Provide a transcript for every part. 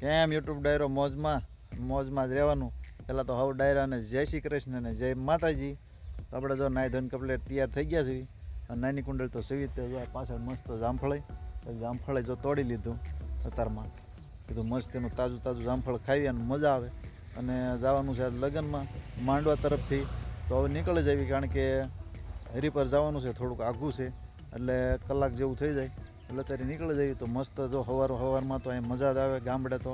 કેમ યુટ્યુબ ડાયરો મોજમાં જ રહેવાનું. પહેલાં તો હવે ડાયરાને જય શ્રી કૃષ્ણ અને જય માતાજી. તો આપણે જો નાઈ ધોઈને કમ્પ્લીટ તૈયાર થઈ ગયા છીએ. અને નાની કુંડળ તો સવી તે પાછળ મસ્ત જામફળે જો તોડી લીધું અત્યારમાં. કીધું મસ્ત એનું તાજું જામફળ ખાવી અને મજા આવે. અને જવાનું છે લગ્નમાં માંડવા તરફથી. તો હવે નીકળી જવી, કારણ કે હરી પર જવાનું છે, થોડુંક આઘું છે, એટલે કલાક જેવું થઈ જાય. એટલે અત્યારે નીકળી જઈએ તો મસ્ત જો સવારમાં તો અહીં મજા જ આવે ગામડે તો.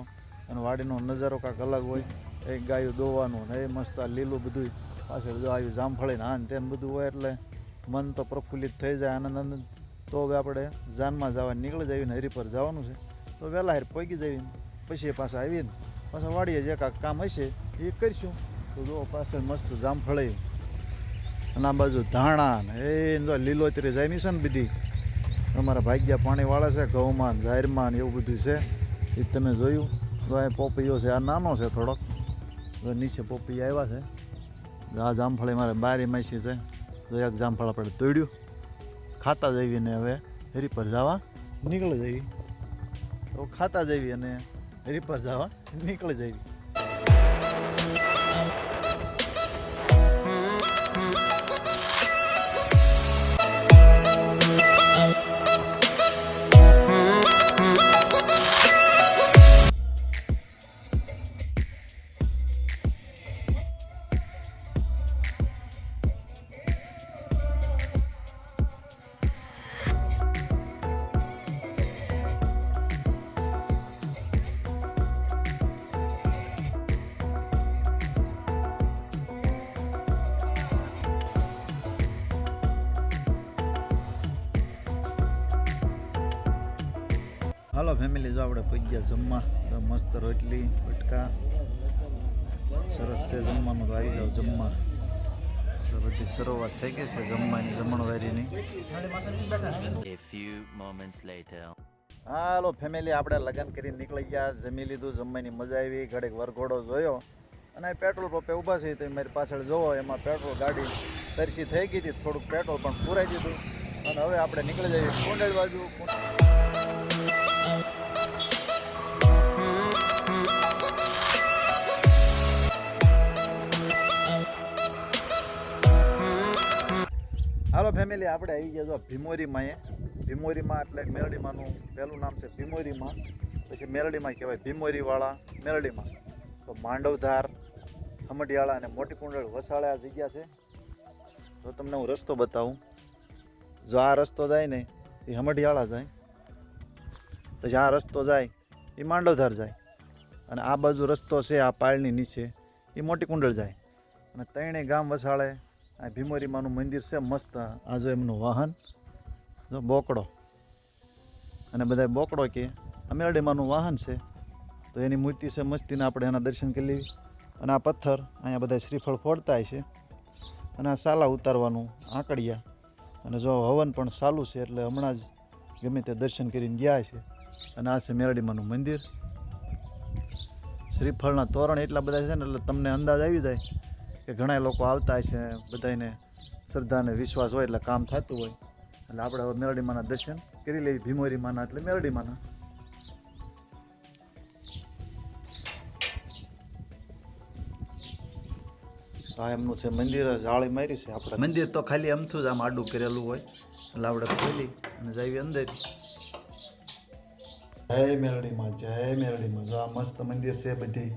અને વાડીનો નજારો કાંઈક અલગ હોય. એક ગાયું દોવાનું ને એ મસ્ત આ લીલું બધું પાછળ જો આવ્યું જામફળીને આન તેમ બધું હોય, એટલે મન તો પ્રફુલ્લિત થઈ જાય, આનંદ. તો હવે આપણે જાનમાં જવા નીકળી જઈએ ને હરી પર જવાનું છે. તો વહેલા હેર પહોંચી જઈએ, પછી પાછા આવીને પાછા વાડીએ જે કાંઈક કામ હશે એ કરીશું. તો જો પાછળ મસ્ત જામફળી અને આ બાજુ ધાણા ને એ જો લીલોતરી જામી છે ને બધી. અમારા ભાગ્યા પાણીવાળા છે, ઘઉંમાં જાહેરમાં ને એવું બધું છે. એ તમે જોયું. તો આ પોપૈયો છે, આ નાનો છે થોડોક. તો નીચે પોપૈયા આવ્યા છે. આ જામફળી મારે બારી માસી છે. તો એક જામફળ આપણે તોડ્યું, ખાતા જઈએ ને હવે હરી પર જવા નીકળી જઈએ. તો ખાતા જઈએ અને હરી પર જવા નીકળી જઈએ. હાલો ફેમિલી, જો આપણે પહોંચી ગયા જમવા. મસ્ત રોટલી બટકા સરસ છે જમવાનું. તો આવી જાઓ જમવા. તો બધી શરૂઆત થઈ ગઈ છે જમવાની, જમણવારીની. હાલો ફેમિલી, આપણે લગ્ન કરીને નીકળી ગયા, જમી લીધું, જમવાની મજા આવી, ઘડીક વરઘોડો જોયો. અને પેટ્રોલ પંપે ઊભા છે. તો મારી પાછળ જોવો, એમાં પેટ્રોલ ગાડી તરસી થઈ ગઈ હતી, થોડુંક પેટ્રોલ પણ પૂરાઈ દીધું. અને હવે આપણે નીકળી જઈએ કુંડળ બાજુ. હાલો ફેમિલી, આપણે આવી ગયા જો ભીમોરીમાં. ભીમોરીમાં એટલે મેરડીમાંનું પહેલું નામ છે ભીમોરીમાં, પછી મેરડીમાં કહેવાય ભીમોરીવાળા મેરડીમાં. તો માંડવધાર, ખમડિયાળા અને મોટી કુંડળ વસાળે આ જગ્યા છે. તો તમને હું રસ્તો બતાવું. જો આ રસ્તો જાય ને એ ખમડિયાળા જાય, પછી આ રસ્તો જાય એ માંડવધાર જાય, અને આ બાજુ રસ્તો છે આ પાળની નીચે એ મોટી કુંડળ જાય. અને ત્રણેય ગામ વસાળે આ ભીમોરીમાનું મંદિર છે મસ્ત. આ જો એમનું વાહન જો બોકડો, અને બધા બોકડો કે આ મેરડીમાનું વાહન છે. તો એની મૂર્તિ છે મસ્તીને, આપણે એના દર્શન કરી લેવી. અને આ પથ્થર અહીંયા બધા શ્રીફળ ફોડતા છે. અને આ સાલા ઉતારવાનું આંકડિયા. અને જો હવન પણ ચાલુ છે, એટલે હમણાં જ ગમે તે દર્શન કરીને ગયા છે. અને આ છે મેરડીમાનું મંદિર. શ્રીફળના તોરણ એટલા બધા છે ને, એટલે તમને અંદાજ આવી જાય કે ઘણા લોકો આવતા છે, બધાને શ્રદ્ધા અને વિશ્વાસ હોય એટલે કામ થતું હોય. એટલે આપણે હવે મેરડીમાના દર્શન કરી લઈએ. ભીમોરીમાના એટલે મેરડીમાના. આ એમનું છે મંદિર, જાળી મારી છે. આપણે મંદિર તો ખાલી અમથું જ આમ આડું કરેલું હોય, એટલે આપણે ખોલી અને જઈએ અંદર. જય મેરડીમાં, જય મેરડીમાં. જો આ મસ્ત મંદિર છે, બધી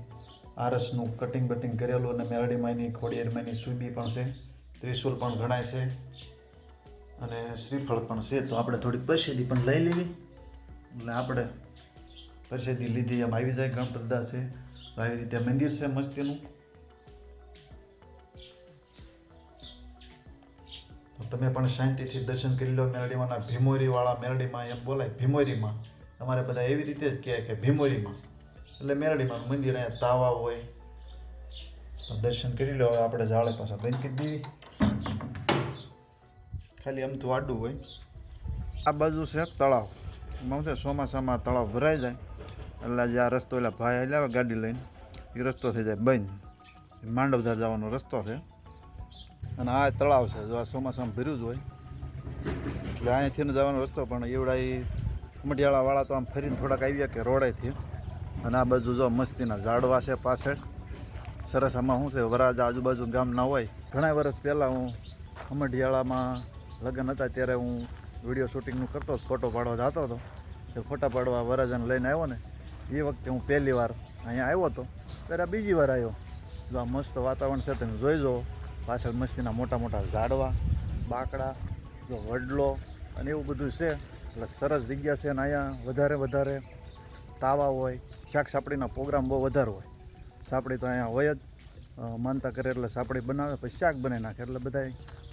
આરસનું કટિંગ કરેલું. અને મેરડીમાંની ખોડિયારમાંની સુબી પણ છે, ત્રિશુલ પણ ઘણાય છે, અને શ્રીફળ પણ છે. તો આપણે થોડીક પ્રસાદી પણ લઈ લેવી. એટલે આપણે પ્રસાદી લીધી એમ આવી જાય. ગણપતદા છે, આવી રીતે મંદિર છે મસ્તીનું. તો તમે પણ શાંતિથી દર્શન કરી લો મેરડીમાંના. ભીમોરીવાળા મેરડીમાં એમ બોલાય ભીમોરીમાં. અમારે બધા એવી રીતે જ કહે કે ભીમોરીમાં એટલે મેરડીમાંનું મંદિર. અહીંયા તાવા હોય. તો દર્શન કરી લો. હવે આપણે જાળે પાછા બંધ કરી દેવી. ખાલી આમ તો આડું હોય. આ બાજુ છે તળાવ. એમાં છે ચોમાસામાં તળાવ ભરાઈ જાય, એટલે જે આ રસ્તો એટલે ભાઈ લાવે ગાડી લઈને, એ રસ્તો થઈ જાય બંધ. માંડવધાર જવાનો રસ્તો છે. અને આ તળાવ છે, જો આ ચોમાસામાં ભર્યું જ હોય, એટલે અહીંયાથી જવાનો રસ્તો. પણ એવડા એ ખમડિયાળાવાળા તો આમ ફરીને થોડાક આવ્યા કે રોડેથી, અને આ બાજુ જો મસ્તીના ઝાડવા છે પાછળ સરસ. આમાં શું છે, વરાજ આજુબાજુ ગામ ના હોય. ઘણા વર્ષ પહેલાં હું અમઢિયાળામાં લગ્ન હતા ત્યારે હું વિડીયો શૂટિંગનું કરતો હતો, ફોટો પાડવા જતો હતો. એ ફોટા પાડવા વરાજાને લઈને આવ્યો ને એ વખતે હું પહેલી વાર અહીંયા આવ્યો હતો, ત્યારે બીજી વાર આવ્યો. જો આ મસ્ત વાતાવરણ છે તમે જોઈ જો. પાછળ મસ્તીના મોટા મોટા ઝાડવા, બાકડા, જો વડલો અને એવું બધું છે. એટલે સરસ જગ્યા છે. અને અહીંયા વધારે તાવા હોય, શાક સાપડીના પ્રોગ્રામ બહુ વધારે હોય. સાપડી તો અહીંયા હોય જ, માનતા કરે એટલે સાપડી બનાવે, પછી શાક બનાવી નાખે. એટલે બધા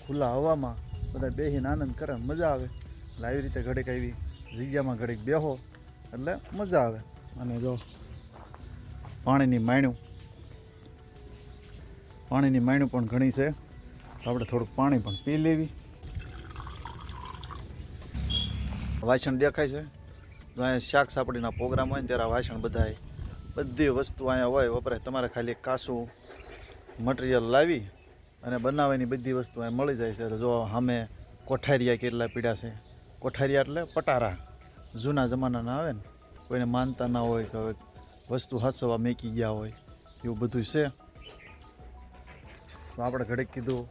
ખુલ્લા હવામાં બધા બેસીને આનંદ કરે, મજા આવે. એટલે આવી રીતે ઘડીક આવી જગ્યામાં ઘડીક બેહો એટલે મજા આવે. અને જો પાણીની માયણું પણ ઘણી છે. આપણે થોડુંક પાણી પણ પી લેવી. વાસણ દેખાય છે. જો અહીંયા શાક સાપડીના પ્રોગ્રામ હોય ને ત્યારે આ વાસણ બધી વસ્તુ અહીંયા હોય વપરાય. તમારે ખાલી કાસું મટીરિયલ લાવી અને બનાવવાની બધી વસ્તુ અહીંયા મળી જાય છે. જો સામે કોઠારિયા કેટલા પીડા છે. કોઠારિયા એટલે પટારા, જૂના જમાનાના આવે ને, કોઈને માનતા ના હોય કે હવે વસ્તુ હસવા મેકી ગયા હોય, એવું બધું છે. તો આપણે ઘડીક કીધું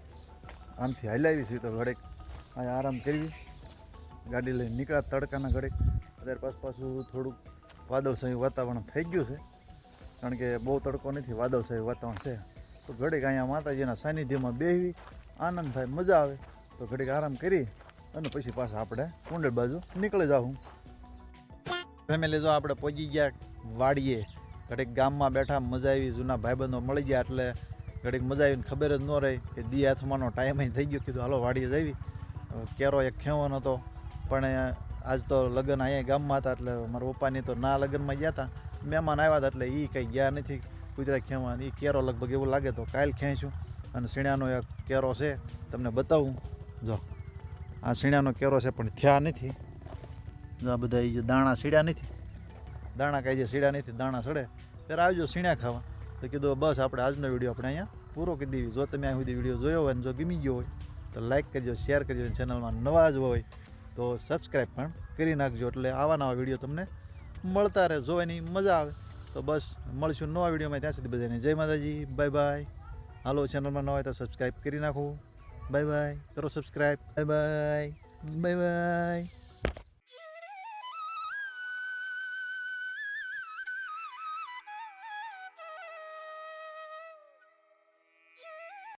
આમથી હલાવી છે તો ઘડીક અહીંયા આરામ કરવી. ગાડી લઈને નીકળ્યા તડકાના ઘડીક. અત્યારે પાછું થોડુંક વાદળછાયું વાતાવરણ થઈ ગયું છે, કારણ કે બહુ તડકો નથી, વાદળછાયું વાતાવરણ છે. તો ઘડીક અહીંયા માતાજીના સાનિધ્યમાં બેસવી, આનંદ થાય, મજા આવે. તો ઘડીક આરામ કરી અને પછી પાછા આપણે કુંડળ બાજુ નીકળી જાઉં. ફેમિલી જો આપણે પહોંચી ગયા વાડીએ. ઘડીક ગામમાં બેઠા, મજા આવી, જૂના ભાઈબંધો મળી ગયા એટલે ઘડીક મજા આવીને ખબર જ ન રહી કે દી હાથમાંનો ટાઈમ અહીં થઈ ગયો. કીધું હાલો વાડીએ જવી. કેરો એક ખેવાનો હતો, પણ આજ તો લગ્ન અહીંયા ગામમાં હતા એટલે મારા પપ્પાની તો ના લગ્નમાં ગયા હતા, મહેમાન આવ્યા હતા એટલે એ કંઈ ગયા નથી ગુજરાત ખેવા. એ કેરો લગભગ એવું લાગે તો કાલ ખેંચું. અને સીણાનો એક કેરો છે તમને બતાવું. જો આ સીણાનો કેરો છે પણ થયા નથી. જો આ બધા એ જે દાણા સીડ્યા નથી, દાણા કાંઈ જે સીડ્યા નથી, દાણા સડે ત્યારે આવજો સીણા ખાવા. તો કીધું બસ આપણે આજનો વિડીયો આપણે અહીંયા પૂરો કરી દેવી. જો તમે આ સુધી વિડીયો જોયો હોય અને જો ગમી ગયો હોય તો લાઇક કરજો, શેર કરજો. ચેનલમાં નવા જ હોય તો સબસ્ક્રાઈબ પણ કરી નાખજો, એટલે આવા નવા વિડીયો તમને મળતા રહે, જોવાની મજા આવે. તો બસ મળશું નવા વિડીયોમાં. ત્યાં સુધી બધાને જય માતાજી, બાય બાય. હાલો, ચેનલમાં ન હોય તો સબસ્ક્રાઈબ કરી નાખો. બાય બાય, કરો subscribe. Bye bye, bye bye.